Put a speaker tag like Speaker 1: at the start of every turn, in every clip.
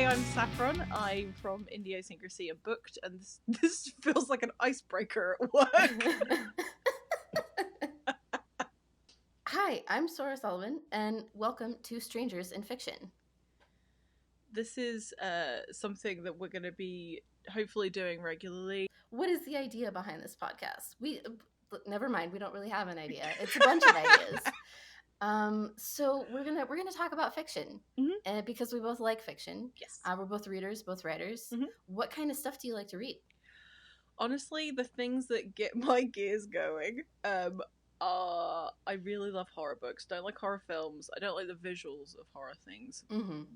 Speaker 1: Hi, I'm Saffron. I'm from Idiosyncrasy and Booked, and this feels like an icebreaker at work.
Speaker 2: Hi, I'm Sora Sullivan, and welcome to Strangers in Fiction.
Speaker 1: This is something that we're going to be hopefully doing regularly.
Speaker 2: What is the idea behind this podcast? Never mind, we don't really have an idea. It's a bunch of ideas. So we're gonna talk about fiction, because we both like fiction.
Speaker 1: Yes.
Speaker 2: We're both readers, both writers.
Speaker 1: Mhm.
Speaker 2: What kind of stuff do you like to read?
Speaker 1: Honestly, the things that get my gears going are I really love horror books. Don't like horror films. I don't like the visuals of horror things,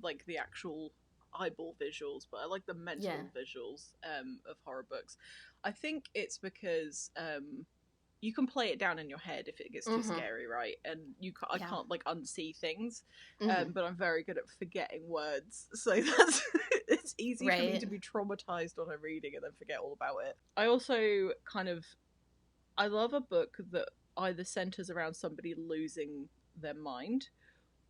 Speaker 1: like the actual eyeball visuals, but I like the mental visuals of horror books. I think it's because you can play it down in your head if it gets too scary, right? And I can't like unsee things, but I'm very good at forgetting words, so that's it's easy for me to be traumatized on a reading and then forget all about it. I also I love a book that either centers around somebody losing their mind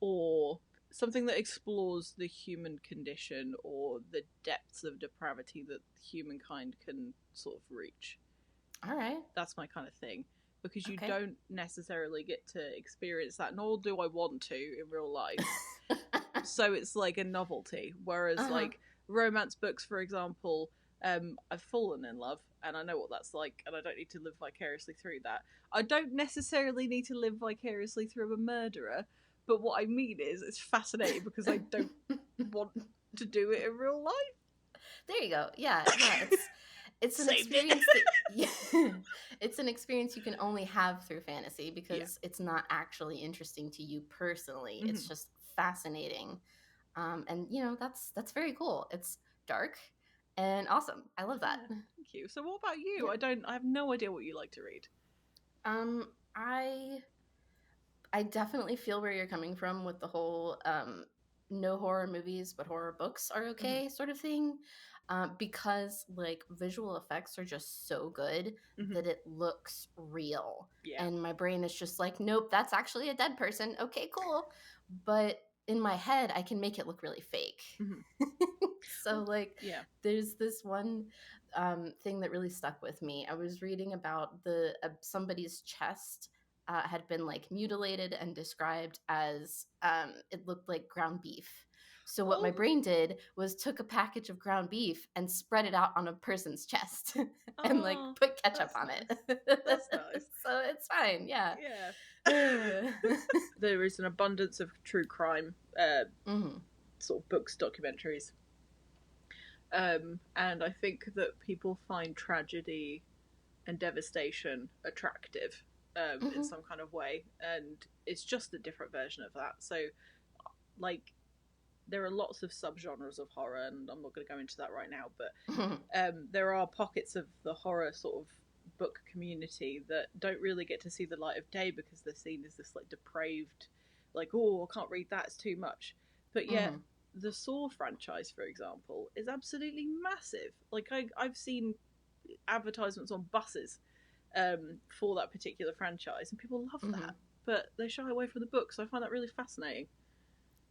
Speaker 1: or something that explores the human condition or the depths of depravity that humankind can sort of reach.
Speaker 2: All right.
Speaker 1: That's my kind of thing, because you don't necessarily get to experience that, nor do I want to in real life. So it's like a novelty. Whereas like romance books, for example, I've fallen in love and I know what that's like, and I don't need to live vicariously through that. I don't necessarily need to live vicariously through a murderer, but what I mean is it's fascinating because I don't want to do it in real life.
Speaker 2: There you go. Yeah. It's an experience it's an experience you can only have through fantasy because it's not actually interesting to you personally. It's just fascinating. And that's very cool. It's dark and awesome. I love that.
Speaker 1: Thank you. So what about you? I have no idea what you like to read.
Speaker 2: I definitely feel where you're coming from with the whole no horror movies but horror books are okay sort of thing. Because like visual effects are just so good that it looks real. And my brain is just like, nope, that's actually a dead person. Okay, cool. But in my head, I can make it look really fake. So like, there's this one thing that really stuck with me. I was reading about somebody's chest had been like mutilated and described as it looked like ground beef. So what my brain did was took a package of ground beef and spread it out on a person's chest and like put ketchup on it.
Speaker 1: That's nice.
Speaker 2: So it's fine. Yeah.
Speaker 1: There is an abundance of true crime sort of books, documentaries. And I think that people find tragedy and devastation attractive in some kind of way. And it's just a different version of that. So like, there are lots of subgenres of horror, and I'm not going to go into that right now, but there are pockets of the horror sort of book community that don't really get to see the light of day because they're seen as this like depraved, like, oh, I can't read that, it's too much. But yet, the Saw franchise, for example, is absolutely massive. Like, I've seen advertisements on buses for that particular franchise, and people love that, but they shy away from the book, so I find that really fascinating.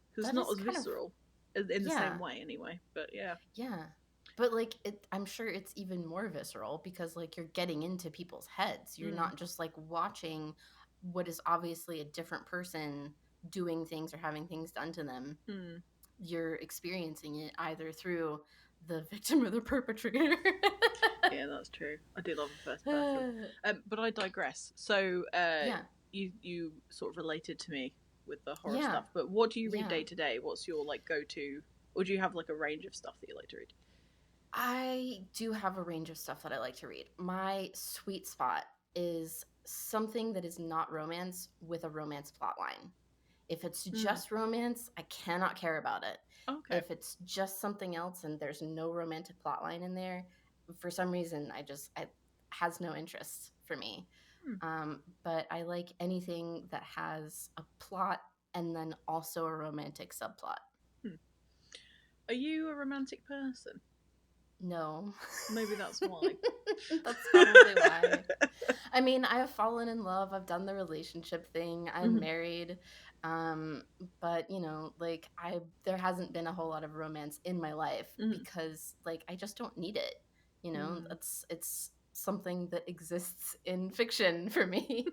Speaker 1: Because it's not as visceral in the same way anyway, but yeah.
Speaker 2: But like I'm sure it's even more visceral because like you're getting into people's heads. You're not just like watching what is obviously a different person doing things or having things done to them. You're experiencing it either through the victim or the perpetrator.
Speaker 1: Yeah, that's true. I do love the first person. But I digress. So you sort of related to me with the horror stuff, but what do you read day to day? What's your like go-to, or do you have like a range of stuff that you like to read?
Speaker 2: I do have a range of stuff that I like to read. My sweet spot is something that is not romance with a romance plotline. If it's just romance, I cannot care about it. If it's just something else and there's no romantic plotline in there, for some reason it has no interest for me. But I like anything that has a plot and then also a romantic subplot.
Speaker 1: Are you a romantic person?
Speaker 2: No.
Speaker 1: Maybe that's why.
Speaker 2: That's probably why. I mean, I have fallen in love. I've done the relationship thing. I'm married. But like there hasn't been a whole lot of romance in my life
Speaker 1: Mm.
Speaker 2: because like I just don't need it.
Speaker 1: Mm.
Speaker 2: It's something that exists in fiction for me.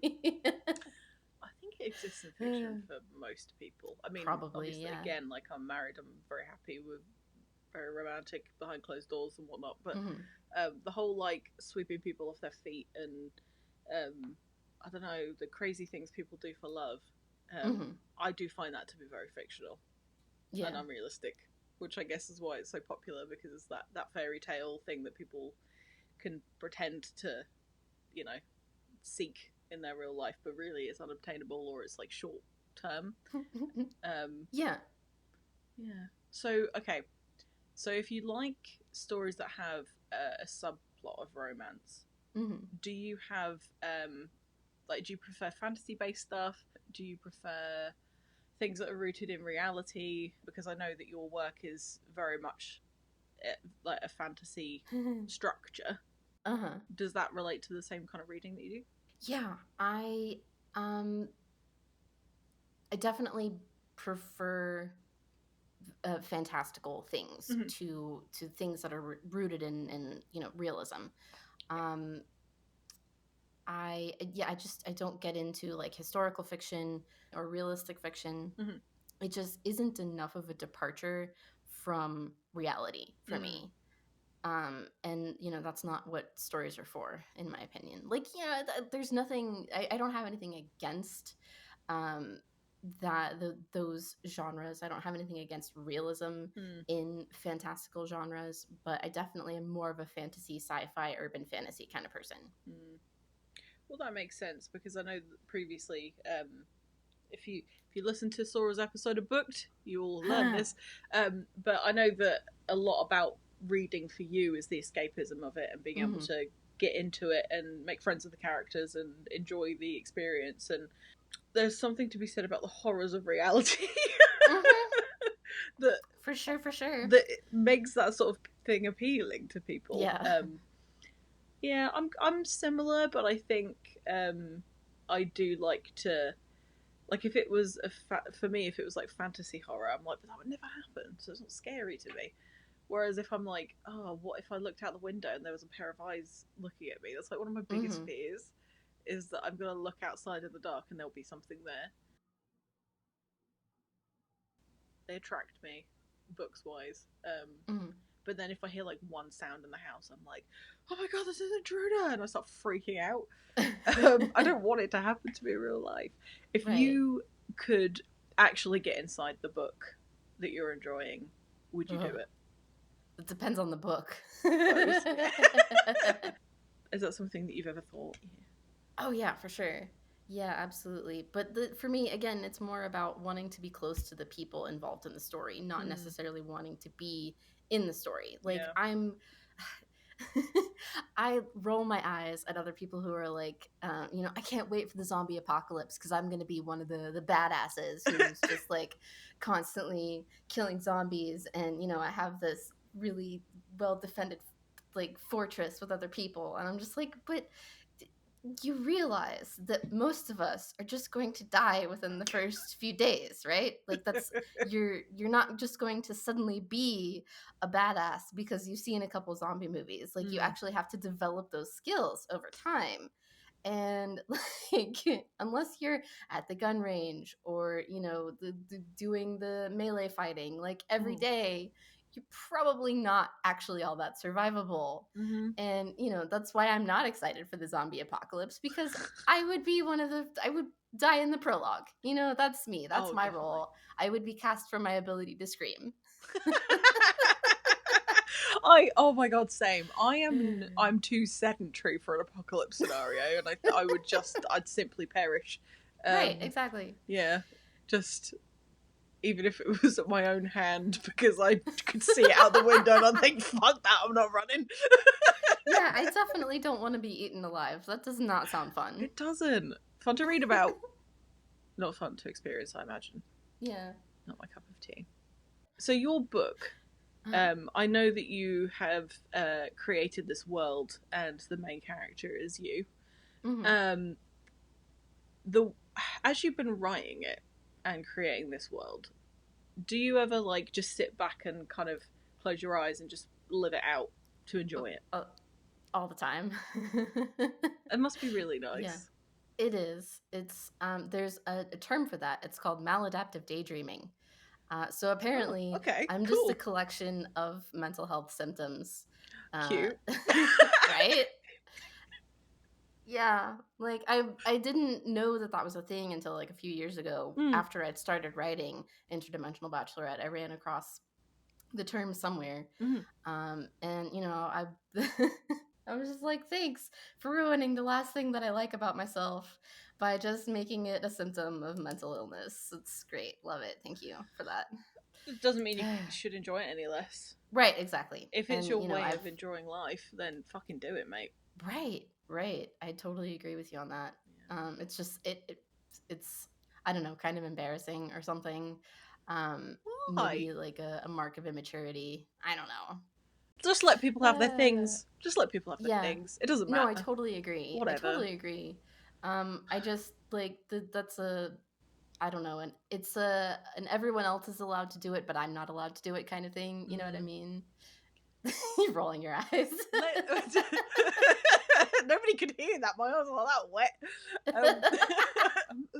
Speaker 1: I think it exists in fiction for most people. I mean,
Speaker 2: Probably,
Speaker 1: obviously,
Speaker 2: yeah.
Speaker 1: again, like I'm married, I'm very happy with very romantic behind closed doors and whatnot. But the whole like sweeping people off their feet and I don't know, the crazy things people do for love. I do find that to be very fictional and unrealistic, which I guess is why it's so popular, because it's that fairy tale thing that people can pretend to, seek in their real life, but really it's unobtainable or it's like short term.
Speaker 2: Yeah.
Speaker 1: So okay, so if you like stories that have a subplot of romance, do you have do you prefer fantasy based stuff? Do you prefer things that are rooted in reality? Because I know that your work is very much like a fantasy structure. Does that relate to the same kind of reading that you do?
Speaker 2: Yeah, I definitely prefer fantastical things to things that are rooted in realism. I don't get into like historical fiction or realistic fiction. It just isn't enough of a departure from reality for me. And that's not what stories are for, in my opinion. Like, there's nothing, I don't have anything against um those genres. I don't have anything against realism in fantastical genres, but I definitely am more of a fantasy, sci-fi, urban fantasy kind of person.
Speaker 1: Well, that makes sense, because I know that previously, if you listen to Sora's episode of Booked, you will learn this. But I know that a lot about reading for you is the escapism of it and being able to get into it and make friends with the characters and enjoy the experience. And there's something to be said about the horrors of reality. That
Speaker 2: for sure
Speaker 1: that makes that sort of thing appealing to people.
Speaker 2: Yeah.
Speaker 1: I'm similar, but I think I do like to, like, if it was for me, if it was like fantasy horror, I'm like, but that would never happen, so it's not scary to me. Whereas if I'm like, oh, what if I looked out the window and there was a pair of eyes looking at me? That's like one of my biggest fears, is that I'm gonna look outside in the dark and there'll be something there. They attract me, books wise. But then if I hear like one sound in the house, I'm like, oh my god, this is an intruder, and I start freaking out. I don't want it to happen to me in real life. If you could actually get inside the book that you're enjoying, would you do it?
Speaker 2: It depends on the book.
Speaker 1: Is that something that you've ever thought?
Speaker 2: Oh yeah, for sure. Yeah, absolutely. But for me, again, it's more about wanting to be close to the people involved in the story, not necessarily wanting to be in the story. Like, I roll my eyes at other people who are like, I can't wait for the zombie apocalypse because I'm going to be one of the badasses who's just like constantly killing zombies. And, I have this really well defended like fortress with other people. And I'm just like, but you realize that most of us are just going to die within the first few days, right? Like that's you're not just going to suddenly be a badass because you've seen a couple zombie movies. Like you actually have to develop those skills over time. And like unless you're at the gun range or doing the melee fighting like every day, you're probably not actually all that survivable. And that's why I'm not excited for the zombie apocalypse, because I would die in the prologue. That's me. That's my role. I would be cast for my ability to scream.
Speaker 1: Oh my god, same. I'm too sedentary for an apocalypse scenario, and I'd simply perish.
Speaker 2: Right, exactly.
Speaker 1: Yeah, just even if it was at my own hand, because I could see it out the window and I think, fuck that, I'm not running.
Speaker 2: Yeah, I definitely don't want to be eaten alive. That does not sound fun.
Speaker 1: It doesn't. Fun to read about. Not fun to experience, I imagine.
Speaker 2: Yeah.
Speaker 1: Not my cup of tea. So your book, I know that you have created this world and the main character is you. As you've been writing it, and creating this world, do you ever like just sit back and kind of close your eyes and just live it out to enjoy it?
Speaker 2: All the time.
Speaker 1: It must be really
Speaker 2: Yeah,
Speaker 1: nice.
Speaker 2: it is. It's there's a term for that. It's called maladaptive daydreaming. So
Speaker 1: Oh,
Speaker 2: apparently,
Speaker 1: okay,
Speaker 2: I'm just a
Speaker 1: cool,
Speaker 2: collection of mental health symptoms. Uh,
Speaker 1: cute.
Speaker 2: right? Yeah, like I didn't know that that was a thing until like a few years ago
Speaker 1: Mm,
Speaker 2: after I'd started writing Interdimensional Bachelorette. I ran across the term somewhere,
Speaker 1: mm.
Speaker 2: and I I was just like, thanks for ruining the last thing that I like about myself by just making it a symptom of mental illness. It's great, love it, thank you for that.
Speaker 1: It doesn't mean you should enjoy it any less.
Speaker 2: Right, exactly,
Speaker 1: If it's
Speaker 2: and
Speaker 1: your way
Speaker 2: I've
Speaker 1: of enjoying life, then fucking do it, mate.
Speaker 2: right. I totally agree with you on that.
Speaker 1: Yeah.
Speaker 2: It's just it's I don't know, kind of embarrassing or something.
Speaker 1: Why?
Speaker 2: Maybe like a mark of immaturity. I don't know.
Speaker 1: Just let people have their
Speaker 2: Uh,
Speaker 1: things. Just let people have their
Speaker 2: yeah.
Speaker 1: things. It doesn't
Speaker 2: No, I
Speaker 1: matter.
Speaker 2: totally agree. I
Speaker 1: Whatever.
Speaker 2: totally agree. I just like that's a I don't know, and it's a and everyone else is allowed to do it, but I'm not allowed to do it kind of thing. You know what I
Speaker 1: Mm.
Speaker 2: mean? You're rolling your eyes.
Speaker 1: Nobody could hear that. My eyes are that wet.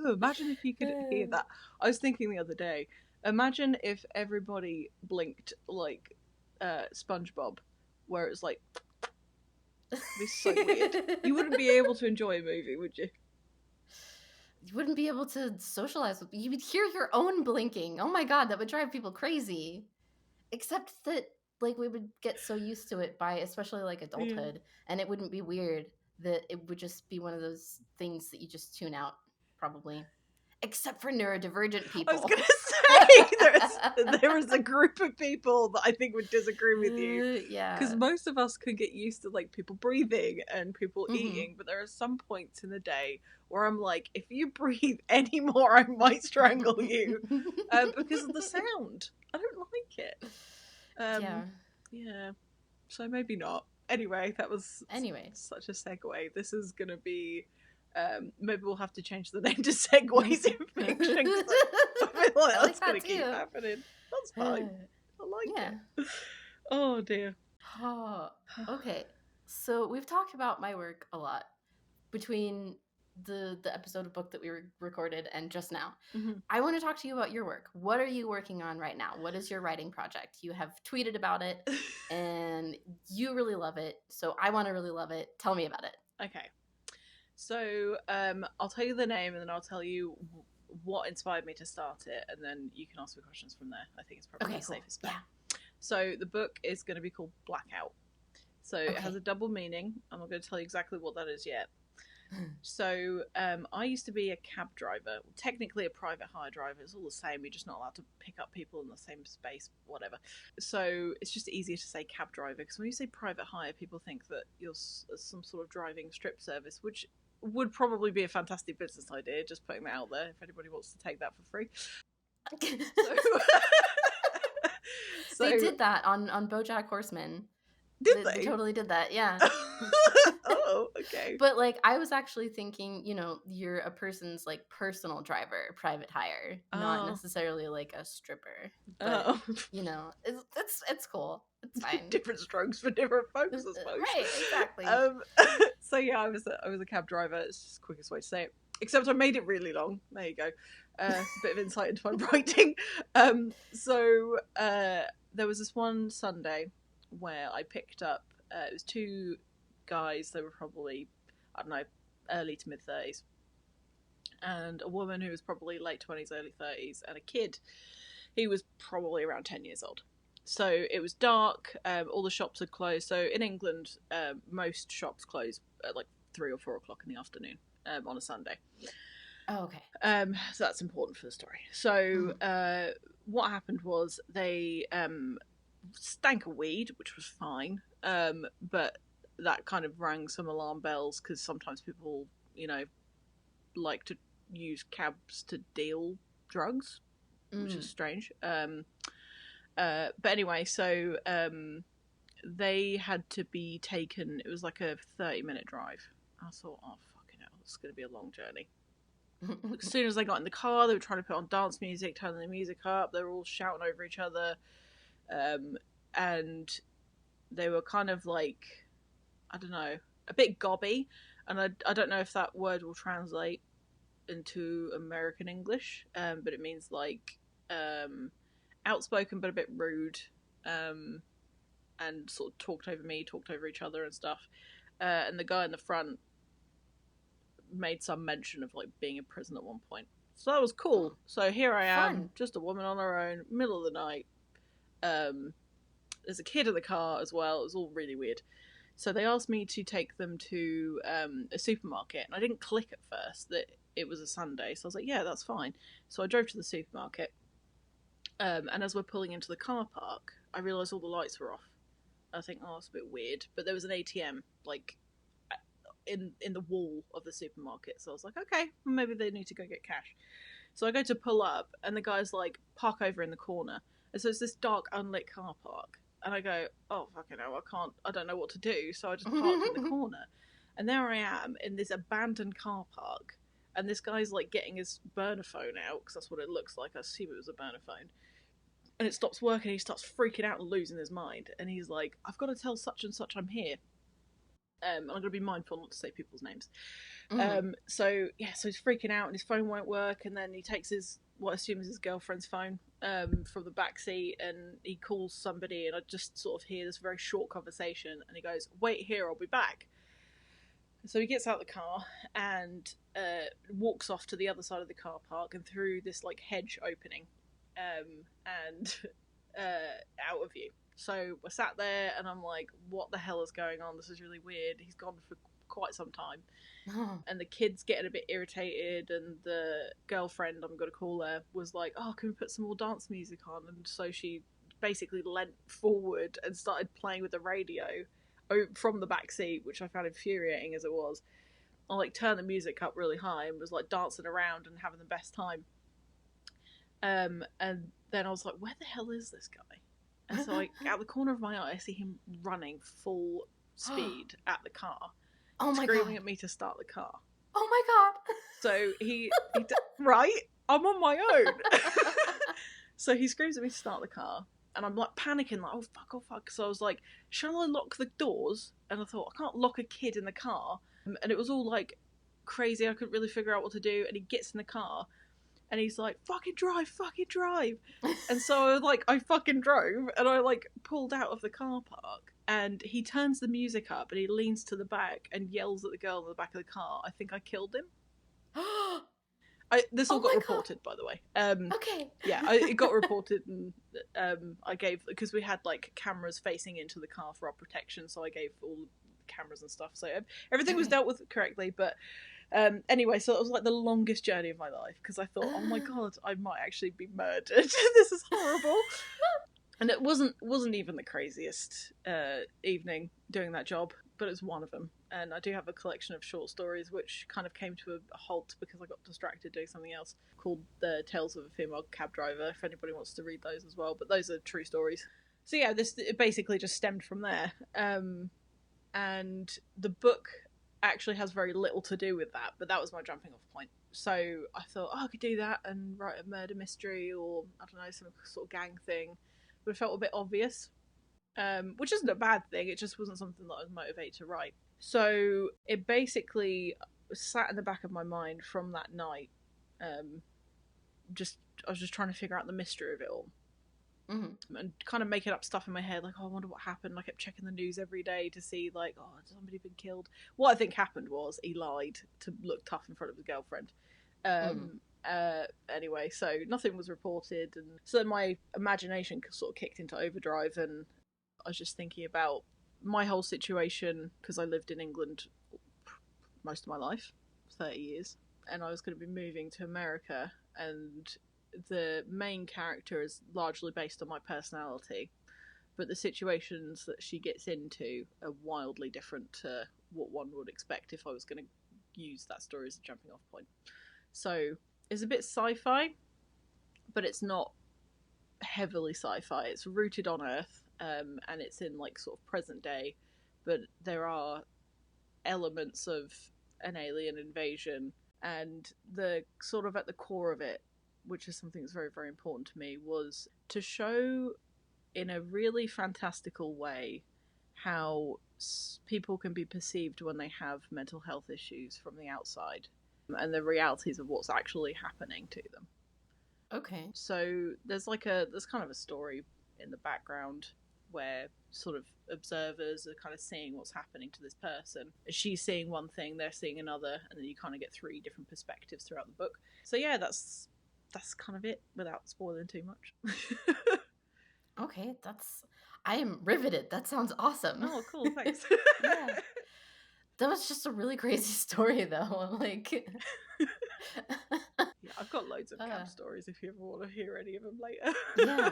Speaker 1: Um, imagine if you could hear that. I was thinking the other day. Imagine if everybody blinked like SpongeBob, where it's like, it'd be so weird. You wouldn't be able to enjoy a movie, would you?
Speaker 2: You wouldn't be able to socialize with you would hear your own blinking. Oh my god, that would drive people crazy. Except that like we would get so used to it by especially like
Speaker 1: Yeah.
Speaker 2: adulthood and it wouldn't be weird that it would just be one of those things that you just tune out probably. Except for neurodivergent
Speaker 1: I was
Speaker 2: people.
Speaker 1: gonna say there is a group of people that I think would disagree with you, because
Speaker 2: Yeah.
Speaker 1: most of us could get used to like people breathing and people
Speaker 2: Mhm.
Speaker 1: eating, but there are some points in the day where I'm like, if you breathe any more, I might strangle you, because of the sound. I don't like it.
Speaker 2: Yeah.
Speaker 1: Yeah, so maybe not. Anyway, that was
Speaker 2: Anyway.
Speaker 1: such a segue. This is gonna be. Maybe we'll have to change the name to Segways in Fiction, because I feel like
Speaker 2: I like
Speaker 1: that's
Speaker 2: that
Speaker 1: gonna keep
Speaker 2: too.
Speaker 1: happening. That's fine. I like
Speaker 2: Yeah.
Speaker 1: it. Oh dear.
Speaker 2: Oh, okay. So we've talked about my work a lot between the episode of book that we recorded and just now.
Speaker 1: Mhm.
Speaker 2: I want to talk to you about your work. What are you working on right now? What is your writing project? You have tweeted about it and you really love it. So I want to really love it. Tell me about it.
Speaker 1: Okay. So I'll tell you the name, and then I'll tell you what inspired me to start it, and then you can ask me questions from there. I think it's probably
Speaker 2: Okay,
Speaker 1: the
Speaker 2: cool.
Speaker 1: safest bet.
Speaker 2: Yeah.
Speaker 1: So the book is going to be called Blackout. So it has
Speaker 2: Okay.
Speaker 1: a double meaning. I'm not going to tell you exactly what that is yet. So I used to be a cab driver, technically a private hire driver. It's all the same. You're just not allowed to pick up people in the same space, whatever. So it's just easier to say cab driver, because when you say private hire, people think that you're some sort of driving strip service, which would probably be a fantastic business idea. Just putting that out there if anybody wants to take that for free. So,
Speaker 2: They did that on BoJack Horseman.
Speaker 1: did
Speaker 2: They
Speaker 1: they?
Speaker 2: totally did that. Yeah.
Speaker 1: Oh, okay.
Speaker 2: But like I was actually thinking, you're a person's like personal driver, private hire, not
Speaker 1: Oh,
Speaker 2: necessarily like a stripper. But
Speaker 1: oh.
Speaker 2: it's cool. It's fine.
Speaker 1: Different strokes for different folks, I suppose.
Speaker 2: Right, exactly.
Speaker 1: So yeah, I was a cab driver. It's just the quickest way to say it. Except I made it really long. There you go. Bit of insight into my writing. There was this one Sunday where I picked up. It was two guys. They were probably, I don't know, early to mid 30s, and a woman who was probably late 20s, early 30s, and a kid. He was probably around 10 years old. So it was dark. All the shops had closed. So in England, most shops close at like 3 or 4 o'clock in the afternoon on a Sunday.
Speaker 2: Oh, okay.
Speaker 1: So that's important for the story. So what happened was they stank of weed, which was fine, but that kind of rang some alarm bells, because sometimes people, like to use cabs to deal drugs, which is strange. But anyway, so they had to be taken. It was like a 30-minute drive. I thought, oh fucking hell, it's going to be a long journey. As soon as they got in the car, they were trying to put on dance music, turning the music up. They were all shouting over each other. And they were kind of like, I don't know, a bit gobby. And I don't know if that word will translate into American English, but it means like outspoken but a bit rude, and sort of talked over me, talked over each other and stuff. And the guy in the front made some mention of like being in prison at one point. So that was cool. So here I am,
Speaker 2: Fun.
Speaker 1: just a woman on her own, middle of the night. There's a kid in the car as well. It was all really weird. So they asked me to take them to a supermarket, and I didn't click at first that it was a Sunday. So I was like, yeah, that's fine. So I drove to the supermarket, and as we're pulling into the car park, I realised all the lights were off. I think, oh, it's a bit weird. But there was an ATM, like, in the wall of the supermarket. So I was like, okay, maybe they need to go get cash. So I go to pull up, and the guy's like, park over in the corner. And so it's this dark, unlit car park. And I go, oh, fucking hell, I don't know what to do. So I just parked in the corner. And there I am in this abandoned car park. And this guy's like getting his burner phone out, because that's what it looks like. I assume it was a burner phone. And it stops working, he starts freaking out and losing his mind. And he's like, I've got to tell such and such I'm here. I'm going to be mindful not to say people's names. So he's freaking out and his phone won't work. And then he takes what I assume is his girlfriend's phone from the back seat, and he calls somebody, and I just sort of hear this very short conversation, and he goes, wait here, I'll be back. So he gets out of the car and walks off to the other side of the car park and through this like hedge opening, and out of view. So we're sat there and I'm like, what the hell is going on? This is really weird. He's gone for quite some time. And the kid's getting a bit irritated, and the girlfriend, I'm going to call her, was like, oh, can we put some more dance music on? And so she basically leant forward and started playing with the radio from the back seat, which I found infuriating as it was. I like turned the music up really high and was like dancing around and having the best time. And then I was like, where the hell is this guy? And so like out the corner of my eye, I see him running full speed at the car. Screaming at me to start the car.
Speaker 2: Oh my god.
Speaker 1: So he right? I'm on my own. So he screams at me to start the car, and I'm like panicking, like, oh fuck. So I was like, shall I lock the doors? And I thought, I can't lock a kid in the car. And it was all like crazy, I couldn't really figure out what to do. And he gets in the car and he's like, fucking drive. And so I fucking drove, and I like pulled out of the car park. And he turns the music up and he leans to the back and yells at the girl in the back of the car, I think I killed him. This all got reported, by the way.
Speaker 2: Okay.
Speaker 1: Yeah, it got reported, and I gave, because we had like cameras facing into the car for our protection, so I gave all the cameras and stuff. So everything was dealt with correctly. But anyway, so it was like the longest journey of my life, because I thought, oh my god, I might actually be murdered. This is horrible. And it wasn't even the craziest evening doing that job, but it's one of them. And I do have a collection of short stories which kind of came to a halt because I got distracted doing something else, called The Tales of a Female Cab Driver, if anybody wants to read those as well. But those are true stories. So yeah, it basically just stemmed from there. And the book actually has very little to do with that, but that was my jumping off point. So I thought, I could do that and write a murder mystery, or, I don't know, some sort of gang thing. But it felt a bit obvious, which isn't a bad thing. It just wasn't something that I was motivated to write. So it basically sat in the back of my mind from that night. I was just trying to figure out the mystery of it all. Mm-hmm. And kind of making up stuff in my head, like, oh, I wonder what happened. I kept checking the news every day to see, like, oh, has somebody been killed? What I think happened was he lied to look tough in front of his girlfriend. Anyway, so nothing was reported, and so then my imagination sort of kicked into overdrive, and I was just thinking about my whole situation, because I lived in England most of my life, 30 years, and I was going to be moving to America, and the main character is largely based on my personality, but the situations that she gets into are wildly different to what one would expect if I was going to use that story as a jumping off point. So it's a bit sci-fi, but it's not heavily sci-fi. It's rooted on Earth, and it's in like sort of present day, but there are elements of an alien invasion, And the sort of at the core of it, which is something that's very, very important to me, was to show in a really fantastical way how people can be perceived when they have mental health issues from the outside, and the realities of what's actually happening to them.
Speaker 2: Okay.
Speaker 1: So there's kind of a story in the background where sort of observers are kind of seeing what's happening to this person. She's seeing one thing, they're seeing another, and then you kind of get 3 different perspectives throughout the book. So yeah, that's kind of it without spoiling too much.
Speaker 2: Okay, I am riveted. That sounds awesome.
Speaker 1: Oh, cool, thanks.
Speaker 2: Yeah. That was just a really crazy story, though. Like,
Speaker 1: yeah, I've got loads of camp stories if you ever want to hear any of them later.
Speaker 2: Yeah,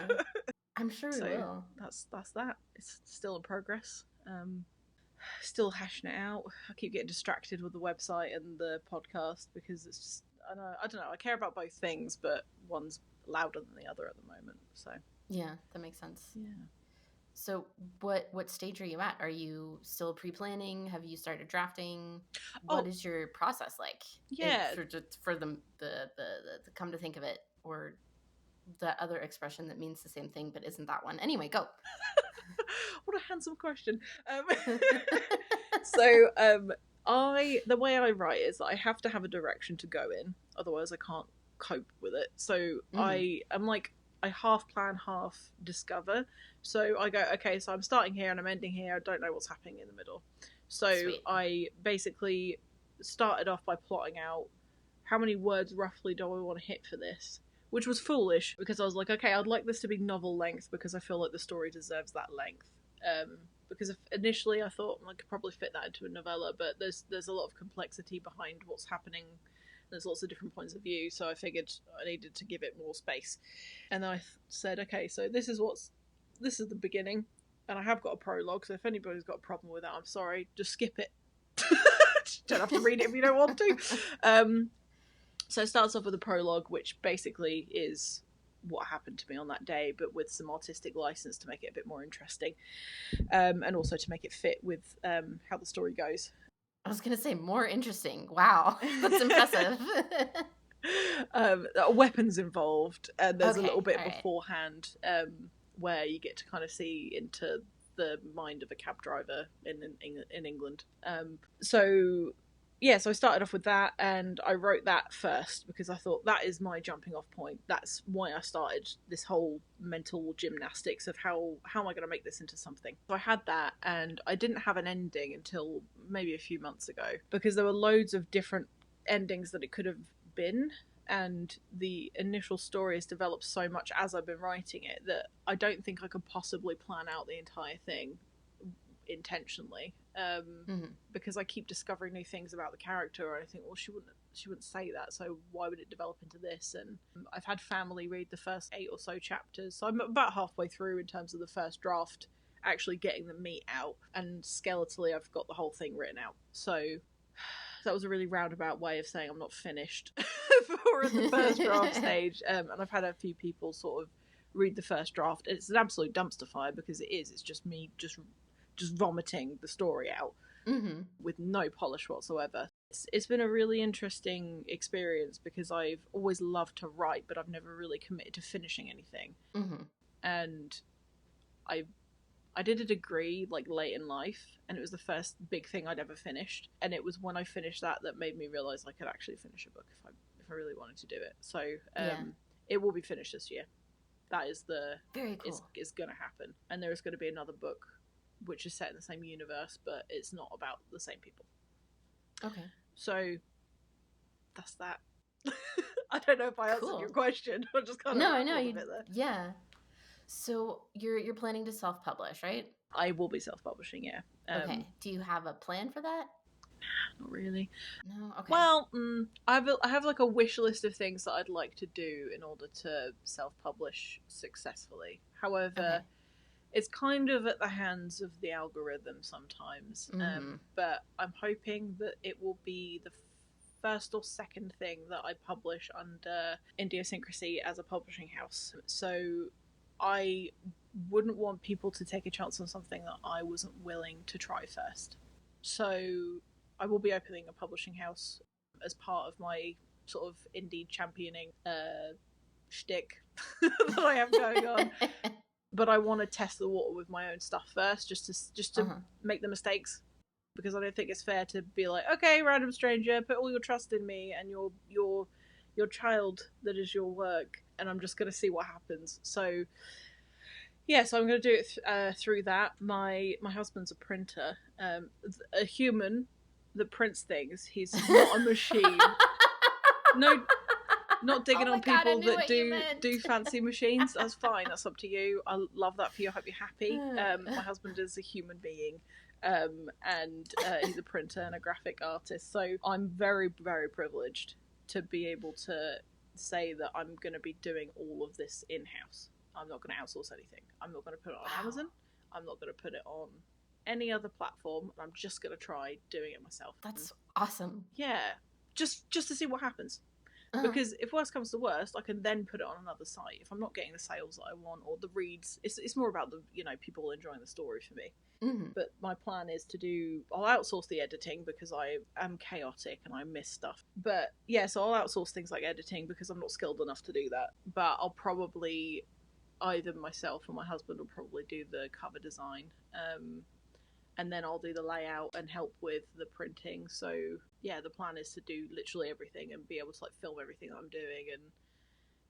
Speaker 2: I'm sure we
Speaker 1: so
Speaker 2: will.
Speaker 1: That's that. It's still in progress. Still hashing it out. I keep getting distracted with the website and the podcast because it's just I don't know. I care about both things, but one's louder than the other at the moment. So
Speaker 2: yeah, that makes sense.
Speaker 1: Yeah.
Speaker 2: So what stage are you at? Are you still pre-planning? Have you started drafting? What is your process like?
Speaker 1: Yeah.
Speaker 2: For the come to think of it, or that other expression that means the same thing but isn't that one. Anyway, go.
Speaker 1: What a handsome question. So the way I write is that I have to have a direction to go in, otherwise I can't cope with it. So I'm like, I half plan, half discover. So I go, okay, so I'm starting here and I'm ending here. I don't know what's happening in the middle. So Sweet. I basically started off by plotting out how many words roughly do I want to hit for this, which was foolish because I was like, okay, I'd like this to be novel length because I feel like the story deserves that length. Because initially I thought I could probably fit that into a novella, but there's a lot of complexity behind what's happening. There's lots of different points of view, so I figured I needed to give it more space. And then I said, okay, so this is the beginning, and I have got a prologue, so if anybody's got a problem with that, I'm sorry, just skip it. Don't have to read it if you don't want to. So it starts off with a prologue, which basically is what happened to me on that day, but with some artistic license to make it a bit more interesting, and also to make it fit with how the story goes.
Speaker 2: I was going to say more interesting. Wow, that's impressive.
Speaker 1: Weapons involved, and there's a little bit beforehand where you get to kind of see into the mind of a cab driver in England. So I started off with that, and I wrote that first because I thought that is my jumping off point. That's why I started this whole mental gymnastics of how am I going to make this into something. So I had that, and I didn't have an ending until maybe a few months ago because there were loads of different endings that it could have been, and the initial story has developed so much as I've been writing it that I don't think I could possibly plan out the entire thing intentionally, because I keep discovering new things about the character, and I think, well, she wouldn't say that, so why would it develop into this? And I've had family read the first 8 or so chapters, so I'm about halfway through in terms of the first draft, actually getting the meat out, and skeletally I've got the whole thing written out. So that was a really roundabout way of saying I'm not finished for the first draft stage, and I've had a few people sort of read the first draft. It's an absolute dumpster fire because it's just me just vomiting the story out with no polish whatsoever. It's been a really interesting experience because I've always loved to write, but I've never really committed to finishing anything. And I did a degree like late in life, and it was the first big thing I'd ever finished, and it was when I finished that made me realize I could actually finish a book if I really wanted to do it. So it will be finished this year. That is very cool. It's gonna happen, and there is going to be another book which is set in the same universe, but it's not about the same people. Okay. So that's that. I don't know if I answered your question. I just kind of
Speaker 2: I know you. Yeah. So you're planning to self-publish, right?
Speaker 1: I will be self-publishing, yeah.
Speaker 2: Okay. Do you have a plan for that?
Speaker 1: Not really.
Speaker 2: No. Okay.
Speaker 1: Well, I have like a wish list of things that I'd like to do in order to self-publish successfully. However, it's kind of at the hands of the algorithm sometimes. But I'm hoping that it will be the first or second thing that I publish under Idiosyncrasy as a publishing house. So I wouldn't want people to take a chance on something that I wasn't willing to try first. So I will be opening a publishing house as part of my sort of indie championing shtick that I have going on. But I want to test the water with my own stuff first, just to make the mistakes, because I don't think it's fair to be like, okay, random stranger, put all your trust in me and your child that is your work, and I'm just going to see what happens. So yeah, so I'm going to do it through that. My husband's a printer, a human that prints things. He's not a machine. No, not digging on people that do fancy machines. That's fine. That's up to you. I love that for you. I hope you're happy. My husband is a human being, and he's a printer and a graphic artist. So I'm very, very privileged to be able to say that I'm going to be doing all of this in-house. I'm not going to outsource anything. I'm not going to put it on Amazon. I'm not going to put it on any other platform. I'm just going to try doing it myself.
Speaker 2: That's awesome.
Speaker 1: Yeah, just to see what happens. Because if worst comes to worst, I can then put it on another site. If I'm not getting the sales that I want or the reads, it's more about the people enjoying the story for me. But my plan is I'll outsource the editing because I am chaotic and I miss stuff. But yeah, so I'll outsource things like editing because I'm not skilled enough to do that. But I'll probably, either myself or my husband will probably do the cover design. And then I'll do the layout and help with the printing. So yeah, the plan is to do literally everything and be able to like film everything that I'm doing, and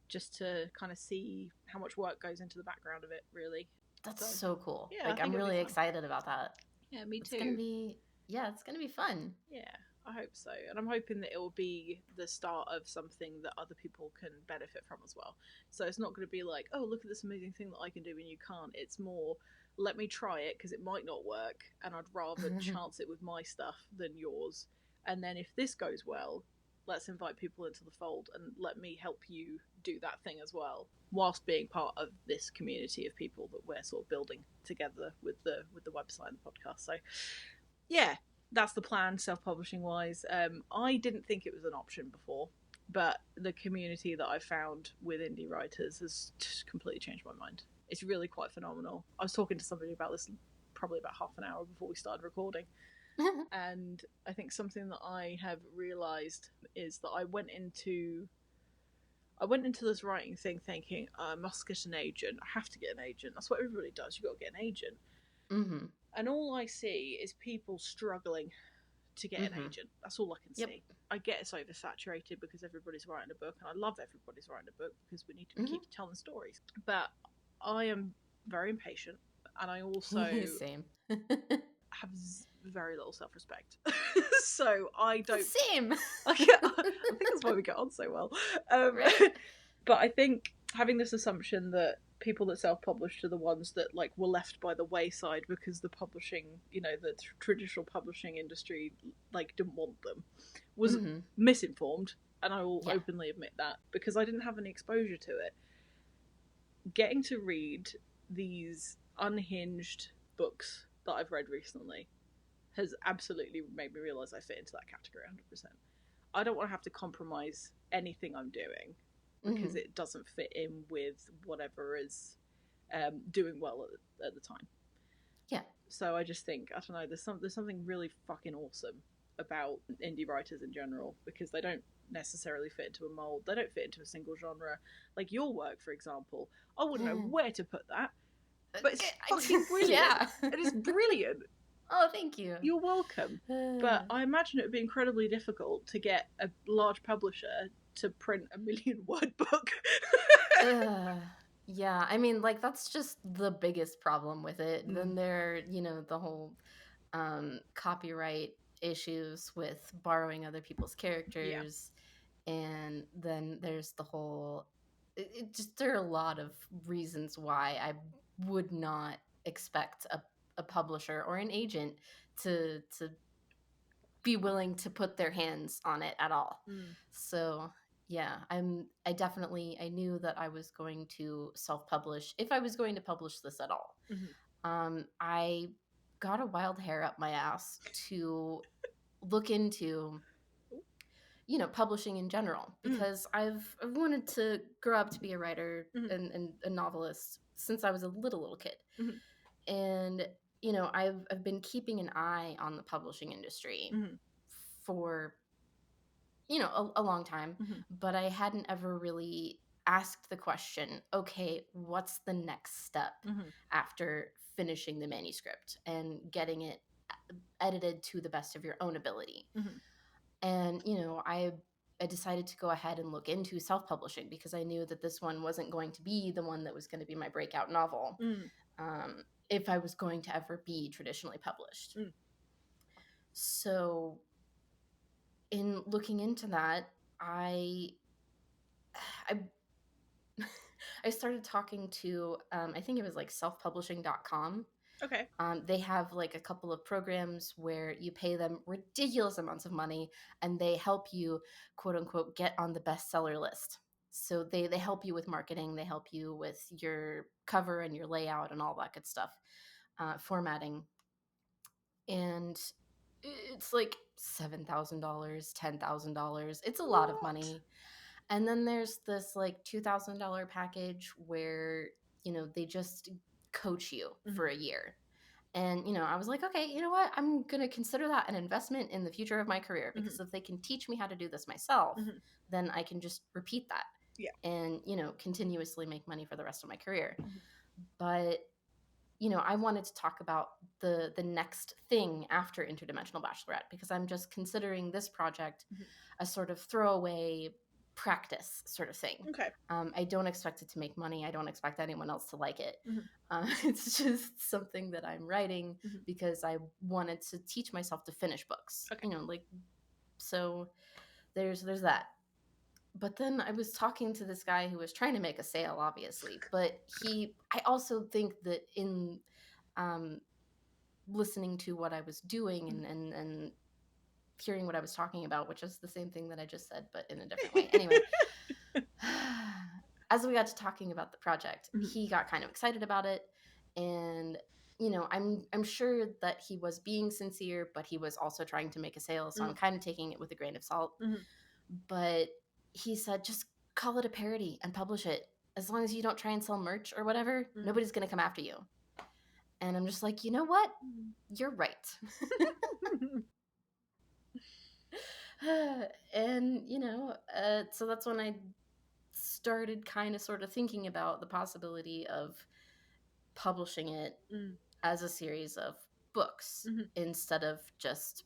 Speaker 1: just to kind of see how much work goes into the background of it, really.
Speaker 2: That's so cool.
Speaker 1: Yeah,
Speaker 2: like I'm really excited about that.
Speaker 1: Yeah, me too.
Speaker 2: It's gonna be fun.
Speaker 1: Yeah, I hope so. And I'm hoping that it will be the start of something that other people can benefit from as well. So it's not going to be like, oh, look at this amazing thing that I can do and you can't. It's more, let me try it because it might not work, and I'd rather chance it with my stuff than yours. And then if this goes well, let's invite people into the fold and let me help you do that thing as well, whilst being part of this community of people that we're sort of building together with the website and the podcast. So yeah, that's the plan, self-publishing wise. I didn't think it was an option before, but the community that I found with indie writers has just completely changed my mind. It's really quite phenomenal. I was talking to somebody about this probably about half an hour before we started recording. And I think something that I have realised is that I went into this writing thing thinking, I must get an agent. I have to get an agent. That's what everybody does. You've got to get an agent. And all I see is people struggling to get an agent. That's all I can see. I get it's oversaturated because everybody's writing a book, and I love everybody's writing a book because we need to keep telling stories. But I am very impatient, and I also
Speaker 2: Same.
Speaker 1: have very little self-respect. So I don't.
Speaker 2: Same.
Speaker 1: I think that's why we get on so well. Right. But I think having this assumption that people that self-published are the ones that like were left by the wayside because the publishing, the traditional publishing industry like didn't want them, was misinformed, and I will openly admit that, because I didn't have any exposure to it. Getting to read these unhinged books that I've read recently has absolutely made me realise I fit into that category 100%. I don't want to have to compromise anything I'm doing because it doesn't fit in with whatever is doing well at the time.
Speaker 2: Yeah.
Speaker 1: So I just think, I don't know, there's something really fucking awesome about indie writers in general, because they don't necessarily fit into a mould. They don't fit into a single genre. Like your work, for example, I wouldn't know where to put that, but it's fucking brilliant. Yeah. It is brilliant.
Speaker 2: Oh, thank you.
Speaker 1: You're welcome. But I imagine it would be incredibly difficult to get a large publisher to print a 1,000,000-word book.
Speaker 2: Yeah, I mean, like, that's just the biggest problem with it. Then there, the whole copyright issues with borrowing other people's characters. Yeah. And then there's the whole... there are a lot of reasons why I would not expect a publisher or an agent to be willing to put their hands on it at all. So yeah, I knew that I was going to self-publish if I was going to publish this at all. I got a wild hair up my ass to look into publishing in general, because I've wanted to grow up to be a writer and a novelist since I was a little kid. And I've been keeping an eye on the publishing industry for a long time,
Speaker 1: Mm-hmm.
Speaker 2: but I hadn't ever really asked the question, okay, what's the next step
Speaker 1: Mm-hmm.
Speaker 2: after finishing the manuscript and getting it edited to the best of your own ability?
Speaker 1: Mm-hmm.
Speaker 2: And, I decided to go ahead and look into self-publishing because I knew that this one wasn't going to be the one that was going to be my breakout novel,
Speaker 1: Mm.
Speaker 2: if I was going to ever be traditionally published.
Speaker 1: Mm.
Speaker 2: So in looking into that, I I started talking to, I think it was like selfpublishing.com.
Speaker 1: Okay.
Speaker 2: They have like a couple of programs where you pay them ridiculous amounts of money and they help you, quote unquote, get on the bestseller list. So they help you with marketing, they help you with your cover and your layout and all that good stuff, formatting. And it's like $7,000, $10,000. It's a lot of
Speaker 1: What?
Speaker 2: money. And then there's this like $2,000 package where, they just coach you for a year. And, I was like, okay, you know what? I'm going to consider that an investment in the future of my career because if they can teach me how to do this myself,
Speaker 1: Mm-hmm.
Speaker 2: then I can just repeat that
Speaker 1: Yeah.
Speaker 2: and, continuously make money for the rest of my career.
Speaker 1: Mm-hmm.
Speaker 2: But, I wanted to talk about the next thing after Interdimensional Bachelorette because I'm just considering this project a sort of throwaway practice sort of thing.
Speaker 1: Okay.
Speaker 2: I don't expect it to make money. I don't expect anyone else to like it.
Speaker 1: Mm-hmm.
Speaker 2: It's just something that I'm writing
Speaker 1: Mm-hmm.
Speaker 2: because I wanted to teach myself to finish books.
Speaker 1: Okay.
Speaker 2: So there's that. But then I was talking to this guy who was trying to make a sale, obviously. But I also think that in listening to what I was doing and hearing what I was talking about, which is the same thing that I just said, but in a different way. Anyway, as we got to talking about the project, he got kind of excited about it. And, I'm sure that he was being sincere, but he was also trying to make a sale. So I'm kind of taking it with a grain of salt. But he said, just call it a parody and publish it. As long as you don't try and sell merch or whatever, nobody's going to come after you. And I'm just like, you know what? You're right. And, so that's when I started kind of sort of thinking about the possibility of publishing it as a series of books instead of just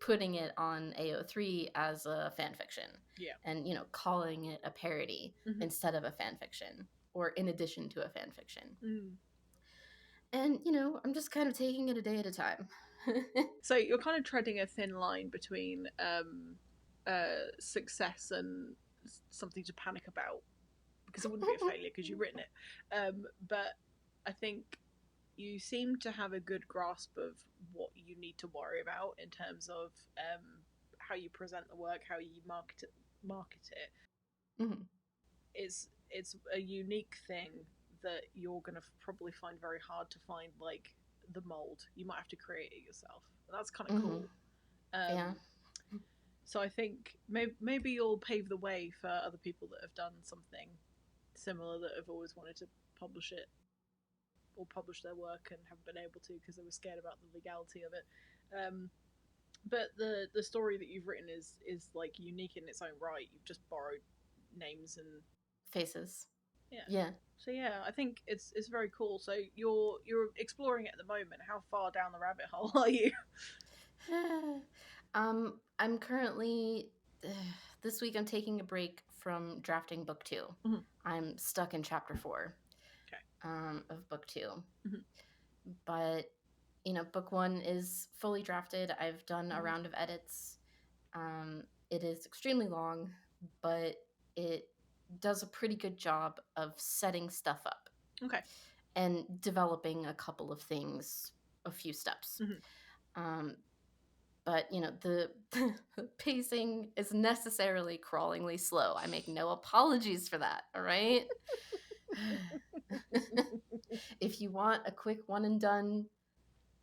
Speaker 2: putting it on AO3 as a fan fiction.
Speaker 1: Yeah.
Speaker 2: And, calling it a parody instead of a fan fiction or in addition to a fan fiction. And, I'm just kind of taking it a day at a time.
Speaker 1: So you're kind of treading a thin line between success and something to panic about, because it wouldn't be a failure because you've written it. But I think you seem to have a good grasp of what you need to worry about in terms of how you present the work, how you market it. It's a unique thing that you're going to probably find very hard to find, like the mold. You might have to create it yourself. That's kind of cool.
Speaker 2: Yeah.
Speaker 1: So I think maybe you'll pave the way for other people that have done something similar, that have always wanted to publish it or publish their work and haven't been able to because they were scared about the legality of it. But the story that you've written is like unique in its own right. You've just borrowed names and
Speaker 2: faces.
Speaker 1: Yeah. So yeah, I think it's very cool. So you're exploring it at the moment. How far down the rabbit hole are you?
Speaker 2: I'm currently this week I'm taking a break from drafting book 2. I'm stuck in chapter 4.
Speaker 1: Okay.
Speaker 2: Of book 2. But book 1 is fully drafted. I've done a round of edits. It is extremely long, but it does a pretty good job of setting stuff up.
Speaker 1: Okay.
Speaker 2: And developing a couple of things, a few steps. But the pacing is necessarily crawlingly slow. I make no apologies for that. All right. If you want a quick one and done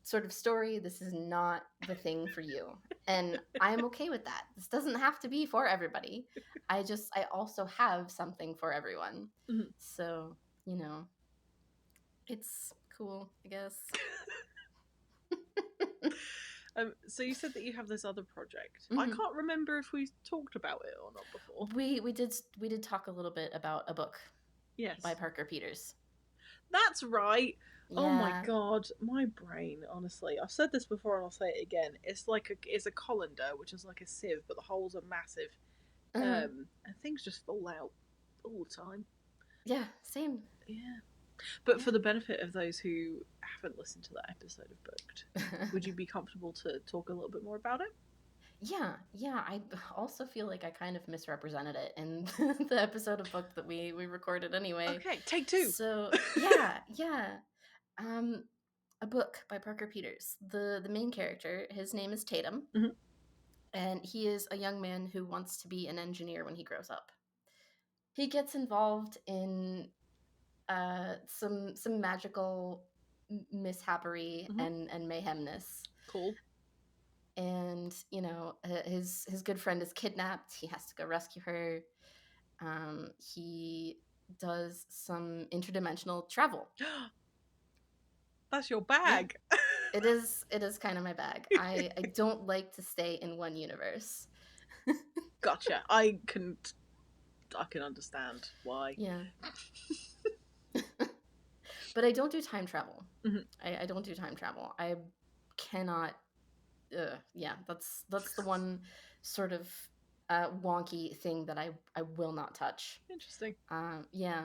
Speaker 2: sort of story, this is not the thing for you. And I'm okay with that. This doesn't have to be for everybody. I also have something for everyone. So, it's cool, I guess.
Speaker 1: So you said that you have this other project. I can't remember if we talked about it or not before.
Speaker 2: We did talk a little bit about a book.
Speaker 1: Yes.
Speaker 2: By Parker Peters.
Speaker 1: That's right.
Speaker 2: Yeah.
Speaker 1: Oh my god, my brain. Honestly, I've said this before and I'll say it again. It's a colander, which is like a sieve, but the holes are massive, and things just fall out all the time.
Speaker 2: Yeah, same.
Speaker 1: Yeah. But for the benefit of those who haven't listened to that episode of Booked, would you be comfortable to talk a little bit more about it?
Speaker 2: Yeah. I also feel like I kind of misrepresented it in the episode of Booked that we recorded anyway.
Speaker 1: Okay, take 2.
Speaker 2: So, yeah. A book by Parker Peters. The main character, his name is Tatum, and he is a young man who wants to be an engineer when he grows up. He gets involved in some magical mishappery and mayhemness.
Speaker 1: Cool.
Speaker 2: And his good friend is kidnapped. He has to go rescue her. He does some interdimensional travel.
Speaker 1: That's your bag.
Speaker 2: Yeah. It is kind of my bag. I don't like to stay in one universe.
Speaker 1: Gotcha. I can understand why.
Speaker 2: Yeah. But I don't do time travel. I don't do time travel. I cannot. Yeah, that's the one sort of wonky thing that I will not touch.
Speaker 1: Interesting.
Speaker 2: Yeah.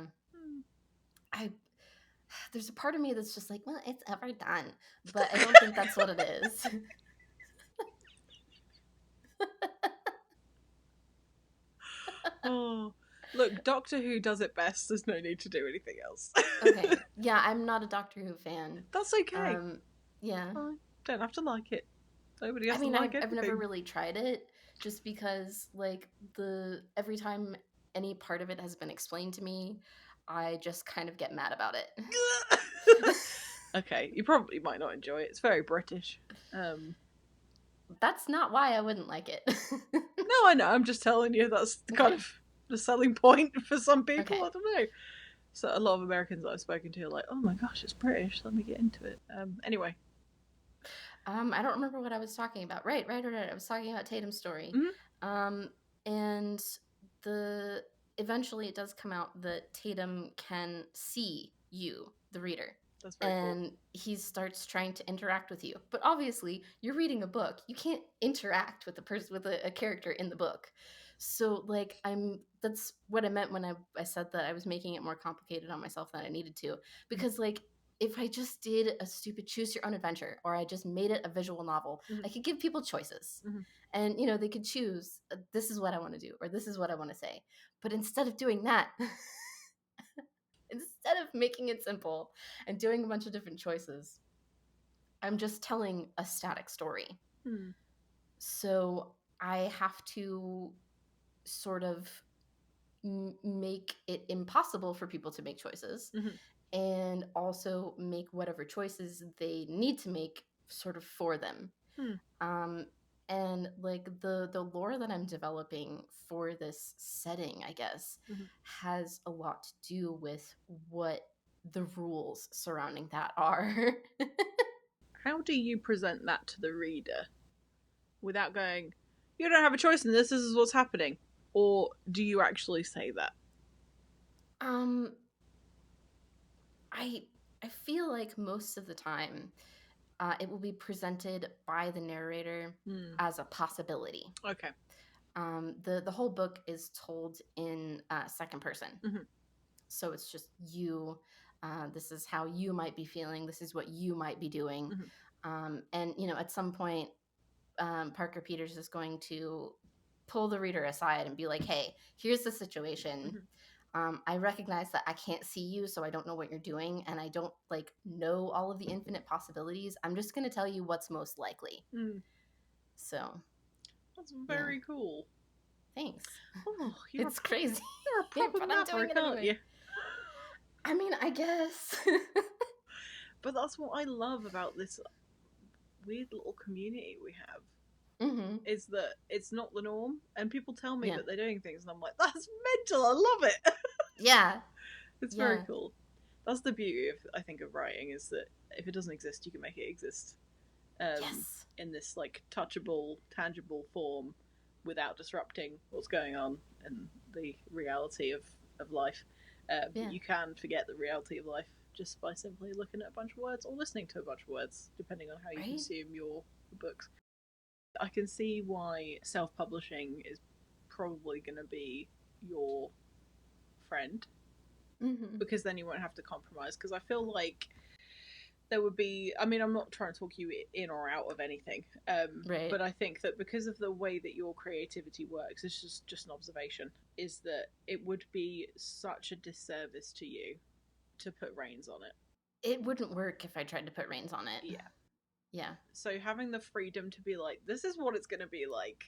Speaker 2: There's a part of me that's just like, well, it's ever done, but I don't think that's what it is.
Speaker 1: Oh, look, Doctor Who does it best. There's no need to do anything else.
Speaker 2: Okay. Yeah, I'm not a Doctor Who fan.
Speaker 1: That's okay.
Speaker 2: Yeah.
Speaker 1: Don't have to like it. Nobody has to like it.
Speaker 2: I've never really tried it, just because like every time any part of it has been explained to me, I just kind of get mad about it.
Speaker 1: Okay, you probably might not enjoy it. It's very British.
Speaker 2: That's not why I wouldn't like it.
Speaker 1: No, I know. I'm just telling you that's kind of the selling point for some people. Okay. I don't know. So a lot of Americans that I've spoken to are like, "Oh my gosh, it's British. Let me get into it." Anyway.
Speaker 2: I don't remember what I was talking about. Right. I was talking about Tatum's story. And eventually it does come out that Tatum can see you, the reader.
Speaker 1: That's very cool.
Speaker 2: He starts trying to interact with you. But obviously, you're reading a book. You can't interact with a character in the book. So, like, that's what I meant when I said that I was making it more complicated on myself than I needed to. Because, like, if I just did a stupid choose your own adventure, or I just made it a visual novel, I could give people choices. And, they could choose, this is what I want to do, or this is what I want to say. But instead of doing that, instead of making it simple and doing a bunch of different choices, I'm just telling a static story. So I have to sort of make it impossible for people to make choices. And also make whatever choices they need to make sort of for them. And like the lore that I'm developing for this setting, I guess, has a lot to do with what the rules surrounding that are.
Speaker 1: How do you present that to the reader without going, you don't have a choice in this is what's happening? Or do you actually say that?
Speaker 2: I feel like most of the time it will be presented by the narrator as a possibility.
Speaker 1: Okay.
Speaker 2: The whole book is told in second person. So it's just you. This is how you might be feeling. This is what you might be doing. And, at some point, Parker Peters is going to pull the reader aside and be like, hey, here's the situation. I recognize that I can't see you, so I don't know what you're doing, and I don't know all of the infinite possibilities. I'm just going to tell you what's most likely. So
Speaker 1: that's very cool.
Speaker 2: Thanks.
Speaker 1: Oh,
Speaker 2: it's crazy.
Speaker 1: You're a proper mapper, aren't you?
Speaker 2: I mean, I guess.
Speaker 1: But that's what I love about this weird little community we have. Is that it's not the norm, and people tell me that they're doing things, and I'm like, that's mental. I love it.
Speaker 2: Yeah,
Speaker 1: it's very cool. That's the beauty of, I think, of writing, is that if it doesn't exist, you can make it exist.
Speaker 2: Yes.
Speaker 1: in this like touchable, tangible form without disrupting what's going on in the reality of life. But you can forget the reality of life just by simply looking at a bunch of words or listening to a bunch of words, depending on how you consume your books. I can see why self-publishing is probably going to be your friend, because then you won't have to compromise. Because I feel like there would be, I mean, I'm not trying to talk you in or out of anything, but I think that because of the way that your creativity works, this is just an observation, is that it would be such a disservice to you to put reins on it.
Speaker 2: It wouldn't work if I tried to put reins on it. Yeah.
Speaker 1: So having the freedom to be like, this is what it's going to be like,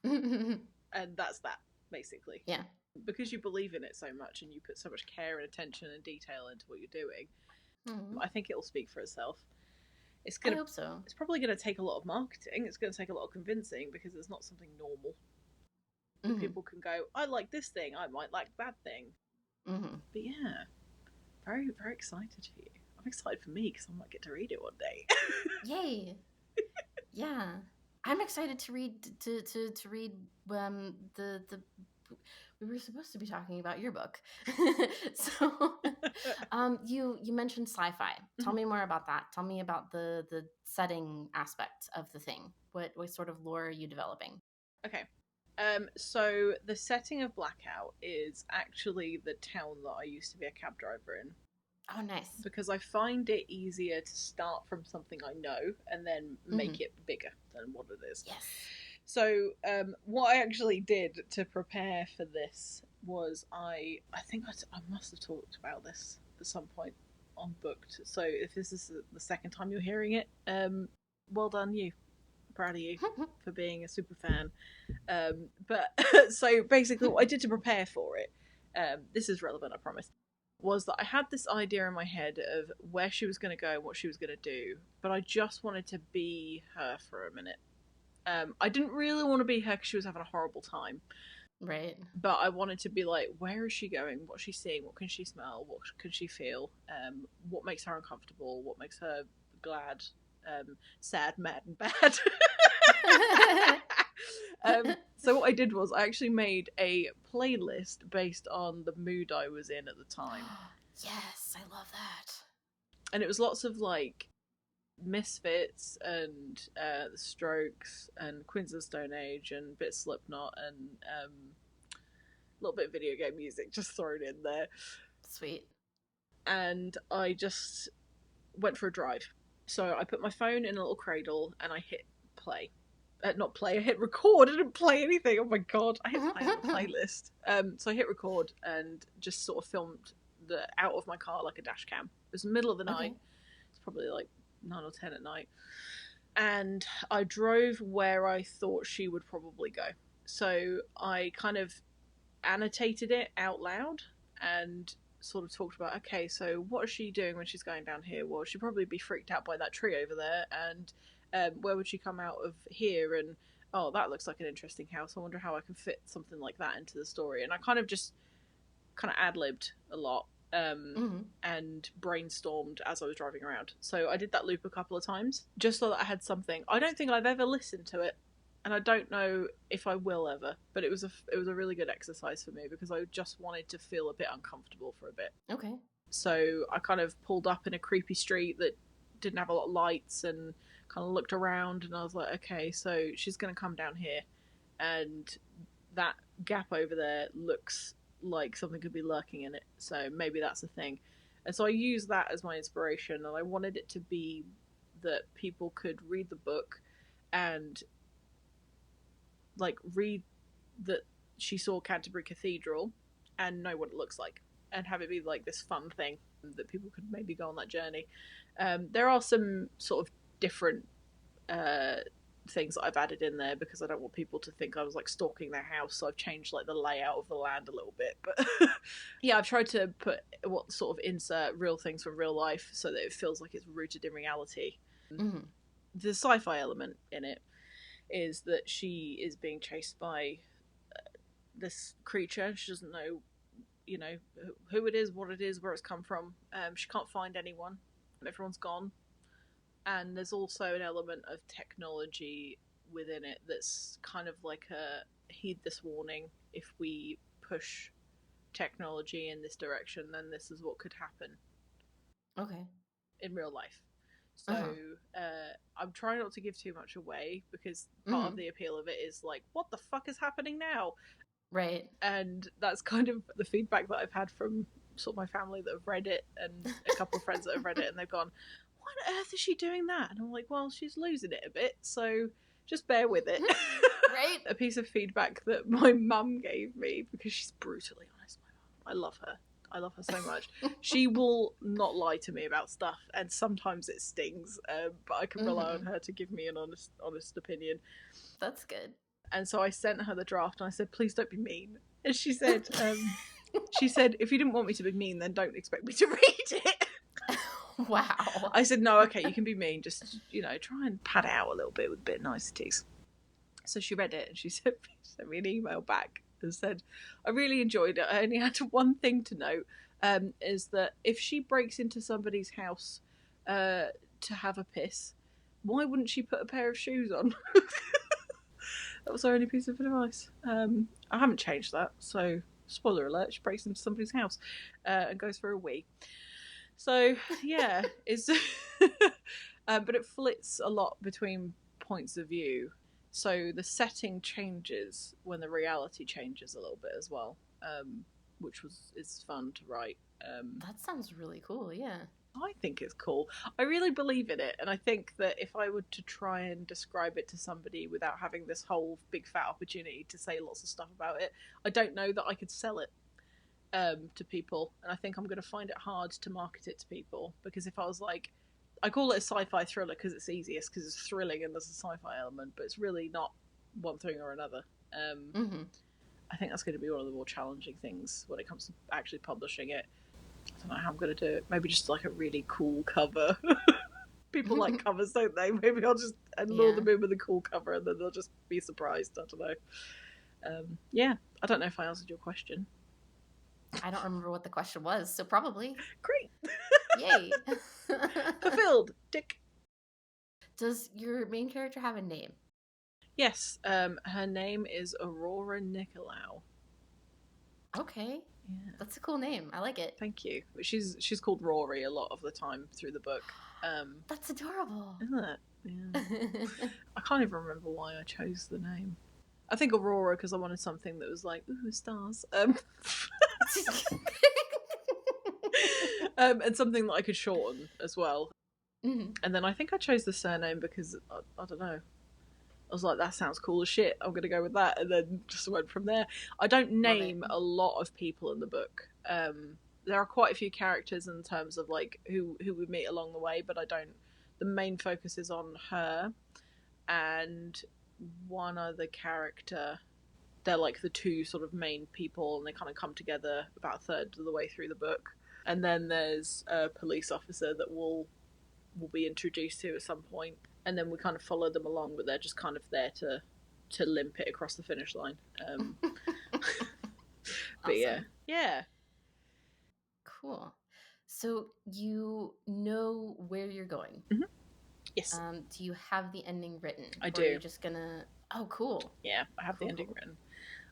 Speaker 1: and that's that, basically.
Speaker 2: Yeah.
Speaker 1: Because you believe in it so much and you put so much care and attention and detail into what you're doing, I think it'll speak for itself. I hope so. It's probably going to take a lot of marketing. It's going to take a lot of convincing, because it's not something normal. People can go, I like this thing, I might like that thing. But yeah, very, very excited for you. I'm excited for me because I might get to read it one day.
Speaker 2: Yay! Yeah, I'm excited to read read the. We were supposed to be talking about your book, so you mentioned sci-fi. Tell me more about that. Tell me about the setting aspect of the thing. What sort of lore are you developing?
Speaker 1: Okay. So the setting of Blackout is actually the town that I used to be a cab driver in.
Speaker 2: Oh, nice.
Speaker 1: Because I find it easier to start from something I know and then make it bigger than what it is.
Speaker 2: Yes.
Speaker 1: So what I actually did to prepare for this was I think I must have talked about this at some point on Booked. So if this is the second time you're hearing it, well done you. Proud of you for being a super fan. But so basically what I did to prepare for it, this is relevant, I promise, was that I had this idea in my head of where she was going to go and what she was going to do, but I just wanted to be her for a minute. I didn't really want to be her because she was having a horrible time.
Speaker 2: Right.
Speaker 1: But I wanted to be like, where is she going? What's she seeing? What can she smell? What can she feel? What makes her uncomfortable? What makes her glad? Sad, mad, and bad. So what I did was I actually made a playlist based on the mood I was in at the time.
Speaker 2: Yes, I love that.
Speaker 1: And it was lots of like Misfits and The Strokes and Queens of the Stone Age and a bit of Slipknot and a little bit of video game music just thrown in there.
Speaker 2: Sweet.
Speaker 1: And I just went for a drive. So I put my phone in a little cradle and I hit play. Not play, I hit record. I didn't play anything. Oh my god, I hit play on the playlist. So I hit record and just sort of filmed out of my car like a dash cam. It was the middle of the night. It's probably like 9 or 10 at night. And I drove where I thought she would probably go. So I kind of annotated it out loud and sort of talked about, okay, so what is she doing when she's going down here? Well, she'd probably be freaked out by that tree over there, and where would she come out of here? And oh, that looks like an interesting house. I wonder how I can fit something like that into the story. And I kind of ad-libbed a lot and brainstormed as I was driving around. So I did that loop a couple of times just so that I had something. I don't think I've ever listened to it, and I don't know if I will ever, but it was a really good exercise for me because I just wanted to feel a bit uncomfortable for a bit.
Speaker 2: Okay.
Speaker 1: So I kind of pulled up in a creepy street that didn't have a lot of lights and kind of looked around, and I was like, okay, so she's going to come down here, and that gap over there looks like something could be lurking in it, so maybe that's the thing. And so I used that as my inspiration, and I wanted it to be that people could read the book and like read that she saw Canterbury Cathedral and know what it looks like, and have it be like this fun thing that people could maybe go on that journey. There are some sort of different things that I've added in there because I don't want people to think I was like stalking their house, so I've changed like the layout of the land a little bit. But yeah, I've tried to insert real things from real life so that it feels like it's rooted in reality. The sci-fi element in it is that she is being chased by this creature. She doesn't know, who it is, what it is, where it's come from. She can't find anyone. Everyone's gone. And there's also an element of technology within it that's kind of like a heed this warning. If we push technology in this direction, then this is what could happen.
Speaker 2: Okay.
Speaker 1: In real life. So I'm trying not to give too much away, because part of the appeal of it is like, what the fuck is happening now?
Speaker 2: Right.
Speaker 1: And that's kind of the feedback that I've had from sort of my family that have read it, and a couple of friends that have read it, and they've gone, why on earth is she doing that? And I'm like, well, she's losing it a bit, so just bear with it.
Speaker 2: Right.
Speaker 1: A piece of feedback that my mum gave me, because she's brutally honest, my mum. I love her. I love her so much. She will not lie to me about stuff, and sometimes it stings, but I can rely on her to give me an honest opinion.
Speaker 2: That's good.
Speaker 1: And so I sent her the draft, and I said, please don't be mean. And she said, if you didn't want me to be mean, then don't expect me to read it.
Speaker 2: Wow.
Speaker 1: I said, no, okay, you can be mean. Just, try and pad it out a little bit with a bit of niceties. So she read it, and she sent me an email back and said, I really enjoyed it. I only had one thing to note, is that if she breaks into somebody's house to have a piss, why wouldn't she put a pair of shoes on? That was her only piece of advice. I haven't changed that, so spoiler alert, she breaks into somebody's house and goes for a wee. So, yeah, it's but it flits a lot between points of view. So the setting changes when the reality changes a little bit as well, which is fun to write.
Speaker 2: That sounds really cool, yeah.
Speaker 1: I think it's cool. I really believe in it, and I think that if I were to try and describe it to somebody without having this whole big fat opportunity to say lots of stuff about it, I don't know that I could sell it to people, and I think I'm going to find it hard to market it to people, because if I was like, I call it a sci-fi thriller because it's easiest, because it's thrilling and there's a sci-fi element, but it's really not one thing or another. I think that's going to be one of the more challenging things when it comes to actually publishing it. I don't know how I'm going to do it. Maybe just like a really cool cover. People like covers, don't they? Maybe I'll just lure them in with a cool cover, and then they'll just be surprised. I don't know. Yeah, I don't know if I answered your question.
Speaker 2: I don't remember what the question was, so probably.
Speaker 1: Great.
Speaker 2: Yay.
Speaker 1: Fulfilled. Tick.
Speaker 2: Does your main character have a name?
Speaker 1: Yes. Her name is Aurora Nicolau.
Speaker 2: Okay.
Speaker 1: Yeah.
Speaker 2: That's a cool name. I like it.
Speaker 1: Thank you. She's called Rory a lot of the time through the book.
Speaker 2: That's adorable.
Speaker 1: Isn't it? Yeah. I can't even remember why I chose the name. I think Aurora because I wanted something that was like, ooh, stars. And something that I could shorten as well.
Speaker 2: Mm-hmm.
Speaker 1: And then I think I chose the surname because, I don't know, I was like, that sounds cool as shit, I'm going to go with that, and then just went from there. I don't name a lot of people in the book. There are quite a few characters in terms of like who we meet along the way, but I don't. The main focus is on her and one other character. They're like the two sort of main people, and they kind of come together about a third of the way through the book. And then there's a police officer that we'll be introduced to at some point, and then we kind of follow them along, but they're just kind of there to limp it across the finish line. But yeah.
Speaker 2: Cool. So you know where you're going.
Speaker 1: Mm-hmm. Yes.
Speaker 2: Do you have the ending written?
Speaker 1: I do.
Speaker 2: Or are you just gonna? Oh, cool.
Speaker 1: Yeah, I have the ending written.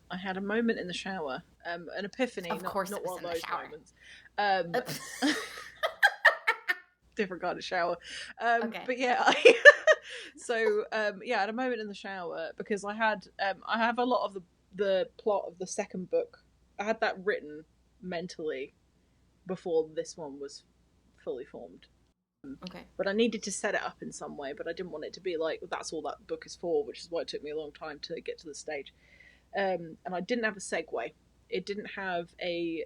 Speaker 1: I had a moment in the shower, an epiphany.
Speaker 2: Of course,
Speaker 1: not
Speaker 2: it was
Speaker 1: one
Speaker 2: in
Speaker 1: of
Speaker 2: the
Speaker 1: those moments. Different kind of shower.
Speaker 2: Okay.
Speaker 1: But yeah, so I had a moment in the shower because I have a lot of the plot of the second book. I had that written mentally before this one was fully formed.
Speaker 2: Okay.
Speaker 1: But I needed to set it up in some way, but I didn't want it to be like, that's all that book is for, which is why it took me a long time to get to the stage. And I didn't have a segue. It didn't have a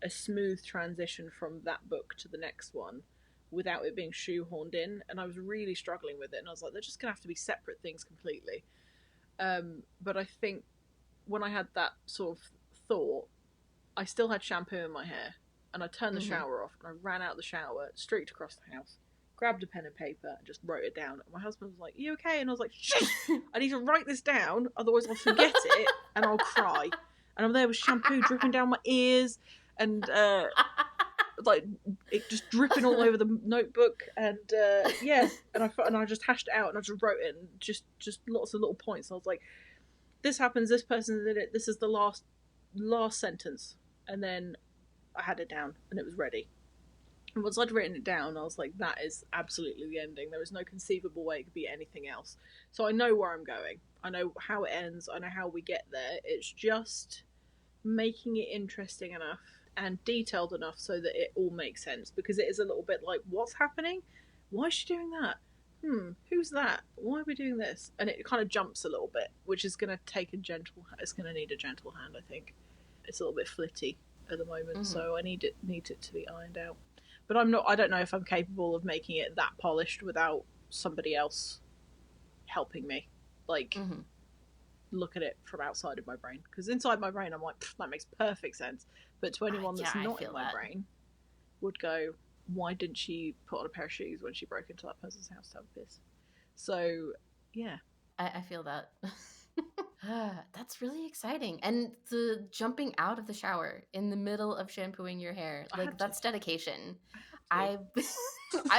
Speaker 1: smooth transition from that book to the next one without it being shoehorned in, and I was really struggling with it, and I was like, they're just gonna have to be separate things completely. But I think when I had that sort of thought, I still had shampoo in my hair, and I turned the shower off, and I ran out the shower, streaked across the house, grabbed a pen and paper, and just wrote it down. And my husband was like, you okay? And I was like, shit, I need to write this down, otherwise I'll forget it, and I'll cry. And I'm there with shampoo dripping down my ears, and like it just dripping all over the notebook, and and I just hashed it out and I just wrote it, and just lots of little points. I was like, this happens, this person did it, this is the last sentence, and then I had it down and it was ready. And once I'd written it down, I was like, that is absolutely the ending. There is no conceivable way it could be anything else. So I know where I'm going. I know how it ends. I know how we get there. It's just making it interesting enough and detailed enough so that it all makes sense. Because it is a little bit like, what's happening? Why is she doing that? Who's that? Why are we doing this? And it kind of jumps a little bit, which is going to take it's going to need a gentle hand, I think. It's a little bit flitty at the moment, so I need it to be ironed out. But I don't know if I'm capable of making it that polished without somebody else helping me. Like, look at it from outside of my brain. Because inside my brain, I'm like, that makes perfect sense. But to anyone that's not in my brain, would go, why didn't she put on a pair of shoes when she broke into that person's house to have a piss? So, yeah.
Speaker 2: I feel that. That's really exciting. And the jumping out of the shower in the middle of shampooing your hair, like, that's dedication. I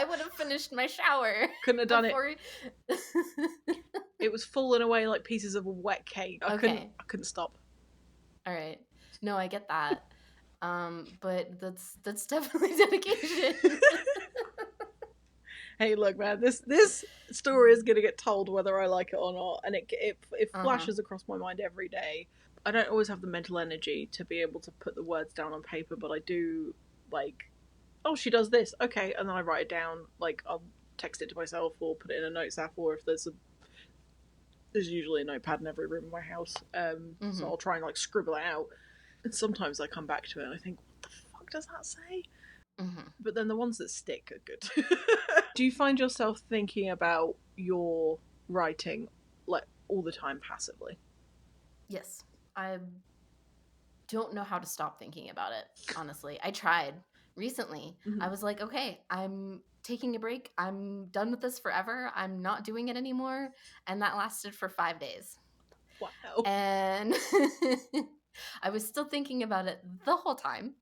Speaker 2: would have finished my shower.
Speaker 1: Couldn't have done it. It was falling away like pieces of a wet cake. I couldn't stop.
Speaker 2: All right. No, I get that. But that's definitely dedication.
Speaker 1: Hey, look, man, this story is going to get told whether I like it or not, and it flashes across my mind every day. I don't always have the mental energy to be able to put the words down on paper, but I do, like, oh, she does this, okay, and then I write it down. Like, I'll text it to myself or put it in a notes app, or if there's usually a notepad in every room in my house, so I'll try and, like, scribble it out, and sometimes I come back to it and I think, what the fuck does that say? But then the ones that stick are good. Do you find yourself thinking about your writing, like, all the time passively?
Speaker 2: Yes. I don't know how to stop thinking about it, honestly. I tried recently. I was like, okay, I'm taking a break. I'm done with this forever. I'm not doing it anymore. And that lasted for 5 days.
Speaker 1: Wow.
Speaker 2: And I was still thinking about it the whole time.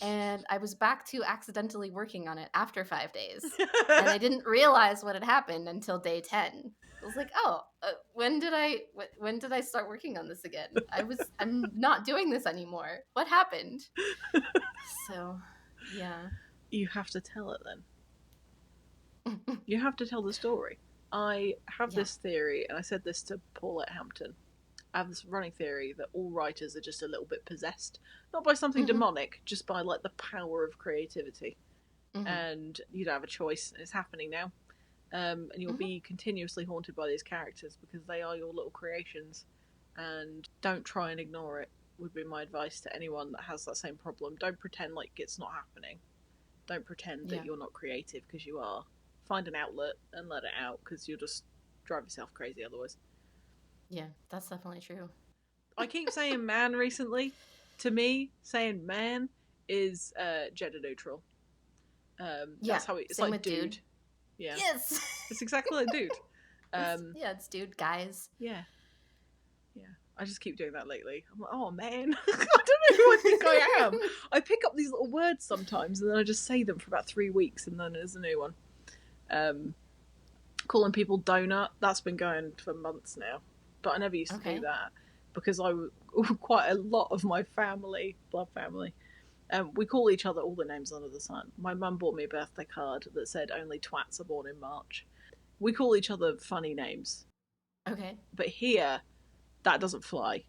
Speaker 2: And I was back to accidentally working on it after 5 days. And I didn't realize what had happened until day 10. I was like, oh, when did I start working on this again? I'm not doing this anymore. What happened? So, yeah.
Speaker 1: You have to tell it then. You have to tell the story. I have this theory, and I said this to Paulette Hampton. I have this running theory that all writers are just a little bit possessed. Not by something demonic, just by, like, the power of creativity. And you don't have a choice. It's happening now. And you'll be continuously haunted by these characters because they are your little creations. And don't try and ignore it, would be my advice to anyone that has that same problem. Don't pretend like it's not happening. Don't pretend that you're not creative, because you are. Find an outlet and let it out, because you'll just drive yourself crazy otherwise.
Speaker 2: Yeah, that's definitely true.
Speaker 1: I keep saying man recently. To me, saying man is gender neutral. That's how it's like dude. Yeah.
Speaker 2: Yes.
Speaker 1: It's exactly like dude.
Speaker 2: It's dude, guys.
Speaker 1: Yeah. I just keep doing that lately. I'm like, oh man, I don't know who I think I am. I pick up these little words sometimes, and then I just say them for about 3 weeks, and then there's a new one. Calling people donut, that's been going for months now. But I never used to do that, because quite a lot of my family, blood family, we call each other all the names under the sun. My mum bought me a birthday card that said only twats are born in March. We call each other funny names.
Speaker 2: Okay.
Speaker 1: But here, that doesn't fly.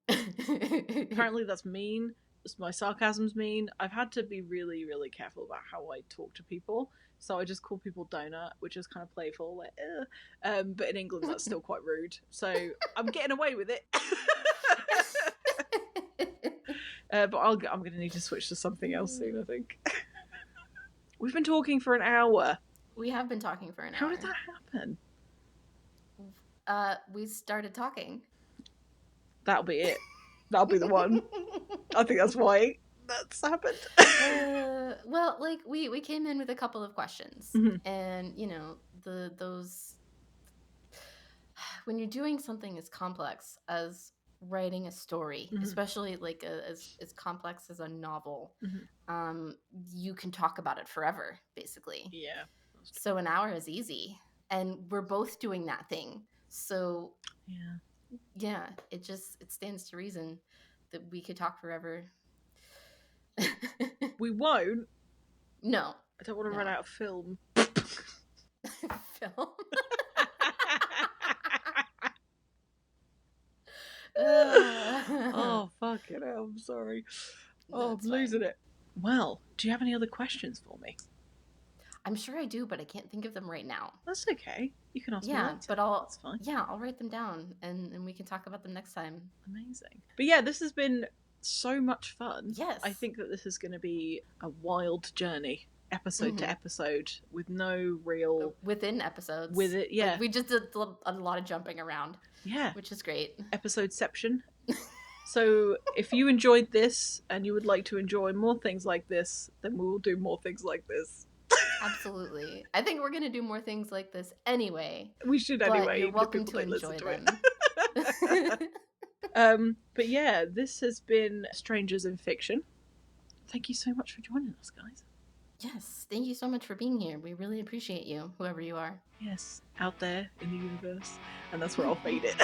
Speaker 1: Apparently that's mean. My sarcasm's mean. I've had to be really, really careful about how I talk to people. So I just call people donut, which is kind of playful, like, but in England that's still quite rude. So I'm getting away with it. But I'm going to need to switch to something else soon, I think. We've been talking for an hour.
Speaker 2: We have been talking for an hour.
Speaker 1: How did that happen?
Speaker 2: We started talking.
Speaker 1: That'll be it. That'll be the one. I think that's why that's happened.
Speaker 2: Well, like, we came in with a couple of questions, and those when you're doing something as complex as writing a story,
Speaker 1: Mhm.
Speaker 2: especially like as complex as a novel,
Speaker 1: Mhm.
Speaker 2: you can talk about it forever, basically.
Speaker 1: Yeah. That's true.
Speaker 2: So an hour is easy, and we're both doing that thing. So
Speaker 1: Yeah.
Speaker 2: yeah, it stands to reason that we could talk forever.
Speaker 1: We won't.
Speaker 2: No,
Speaker 1: I don't want to
Speaker 2: no.
Speaker 1: run out of film.
Speaker 2: Film.
Speaker 1: Oh, fucking hell. I'm sorry. Oh,
Speaker 2: That's
Speaker 1: I'm losing
Speaker 2: fine.
Speaker 1: it. Well, do you have any other questions for me?
Speaker 2: I'm sure I do, but I can't think of them right now.
Speaker 1: That's okay. You can ask me
Speaker 2: Yeah,
Speaker 1: later.
Speaker 2: but
Speaker 1: That's fine.
Speaker 2: I'll write them down and we can talk about them next time.
Speaker 1: Amazing. But yeah, this has been so much fun.
Speaker 2: Yes.
Speaker 1: I think that this is going to be a wild journey, episode to episode, with no real...
Speaker 2: Within episodes.
Speaker 1: With it, yeah.
Speaker 2: Like, we just did a lot of jumping around.
Speaker 1: Yeah.
Speaker 2: Which is great.
Speaker 1: Episodeception. So if you enjoyed this and you would like to enjoy more things like this, then we will do more things like this.
Speaker 2: Absolutely. I think we're going to do more things like this anyway.
Speaker 1: We should anyway.
Speaker 2: But you're welcome to enjoy them.
Speaker 1: But yeah, this has been Strangers in Fiction. Thank you so much for joining us, guys.
Speaker 2: Yes, thank you so much for being here. We really appreciate you, whoever you are.
Speaker 1: Yes, out there in the universe. And that's where I'll fade it.